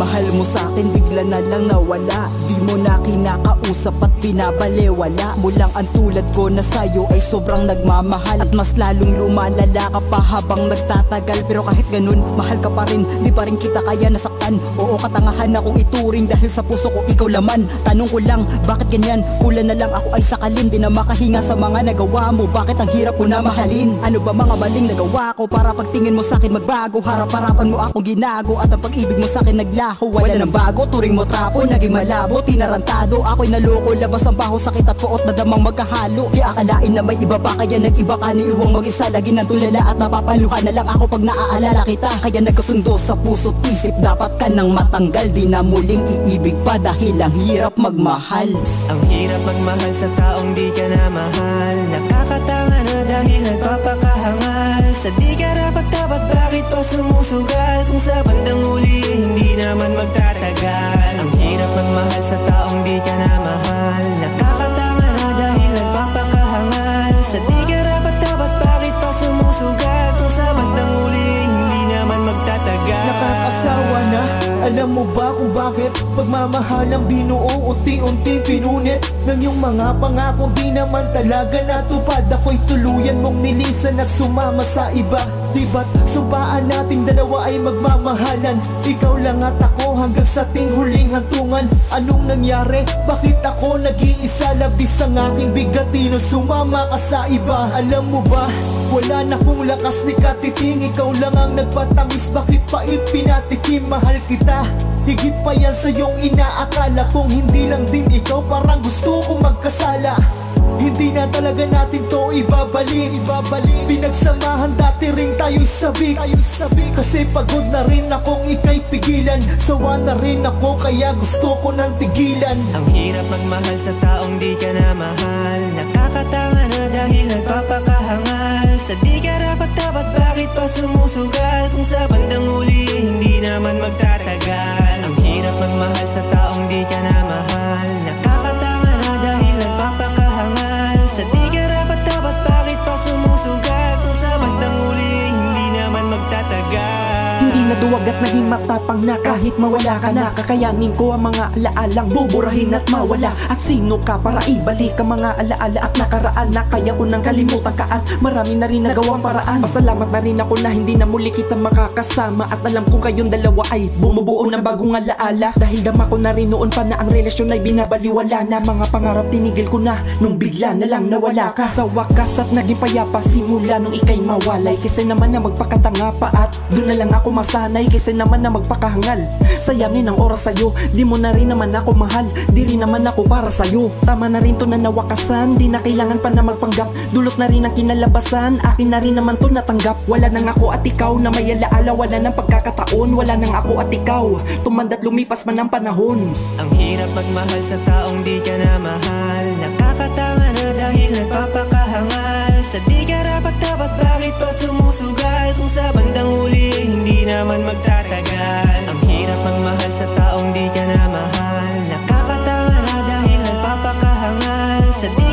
pagmamahal mo sa'kin bigla na lang nawala. Di mo na kinakausap at binabalewala mo lang. Ang tulad ko na sa'yo ay sobrang nagmamahal, at mas lalong lumalala ka pa habang nagtatagal. Pero kahit ganun, mahal ka pa rin, di pa rin kita kaya nasaktan. Oo, katangahan akong ituring dahil sa puso ko ikaw laman. Tanong ko lang, bakit ganyan? Kulang na lang ako ay sakalin, di na makahinga sa mga nagawa mo. Bakit ang hirap mo na mahalin? Ano ba mga maling nagawa ko para pagtingin mo sa'kin magbago? Harap-harapan mo akong ginago at ang pag-ibig mo sa'kin naglaho. Wala nang bago, turing mo trapo, naging malabo, tinarantado. Ako'y naloko, labas ang baho, sakit at puot na damang magkahalo. Di akalain na may iba pa, kaya nag-iba ka ni iwang mag-isa. Lagi nang tulala at napapaluhan na lang ako pag naaalala kita. Kaya nagkasundo sa puso't isip, dapat ka nang matanggal. Di na muling iibig pa dahil ang hirap magmahal. Ang hirap magmahal sa taong di ka na mahal. Nakakatanga na dahil nagpapakahangal. Sa di ka dapat bakit pa sumusugal? Kung sa bandang huli hindi naman magtatagal. Ang hirap magmahal sa taong di ka na mahal. Nakakatanga na dahil nagpapakahangal. Sa di ka dapat bakit pa sumusugal? Kung sa bandang huli hindi naman magtatagal. Nakakasawa na, alam mo ba kung bakit? Pagmamahal ang binuo, unti-unti pinunit ng iyong mga pangako, di naman talaga natupad. Ako'y tuluyan mong nilisan at sumama sa iba. Di ba't sumpaan nating dalawa ay magmamahalan? Ikaw lang at ako hanggang sa ating huling hantungan. Anong nangyari? Bakit ako nag-iisa? Labis ang aking bigatino, sumama ka sa iba. Alam mo ba, wala na kong lakas ni katiting. Ikaw lang ang nagpatamis, bakit pa ipinatikim? Mahal kita, higit pa yan sa iyong inaakala. Kung hindi lang din ikaw, parang gusto kong magkasala. Hindi na talaga natin to ibabalik. Pinagsamahan dati ring tayo'y sabik. Kasi pagod na rin akong ika'y pigilan. Sawa na rin ako kaya gusto ko nang tigilan. Ang hirap magmahal sa taong di ka na mahal. Nakakatanga na dahil nagpapakahangal. Sa di ka dapat bakit pa sumusugal? Kung sa bandang huli hindi naman magtatagal. Ang hirap magmahal sa taong di ka na mahal. Nakakatanga na dahil nagpapakahangal. Sa di ka dapat bakit pa sumusugal? Kung sa bandang huli hindi naman magtatagal. Hindi na duwag at naging matapang na kahit mawala ka na. Kakayanin ko ang mga alaalang buburahin at mawala. At sino ka para ibalik ang mga alaala at nakaraan na kaya ko nang kalimutan ka at marami na rin nagawang paraan. Pasalamat na rin ako na hindi na muli kita makakasama. At alam kong kayong dalawa ay bumubuo ng bagong alaala. Dahil dama ko na rin noon pa na ang relasyon ay binabaliwala na. Mga pangarap tinigil ko na nung bigla na lang nawala ka. Sa wakas at naging payapa simula nung ikay mawalay. Kasi naman na magpakatanga pa at doon na lang ako masanay. Kasi naman na magpakahangal, sayangin ang oras sa'yo. Di mo na rin naman ako mahal, di rin naman ako para sa'yo. Tama na rin to na nawakasan, di na kailangan pa na magpanggap. Dulot na rin ang kinalabasan, akin na rin naman to natanggap. Wala nang ako at ikaw na may alaala, wala nang pagkakataon. Wala nang ako at ikaw, tumanda't lumipas man ang panahon. Ang hirap magmahal sa taong di ka na mahal. Nakakatanga na dahil nagpapakahangal. Sa di ka dapat bakit pa sumusugal? Kung sa bandang huli hindi naman magtatagal. Ang hirap magmahal sa taong di ka na mahal. Nakakatanga na dahil nagpapakahangal. Sa di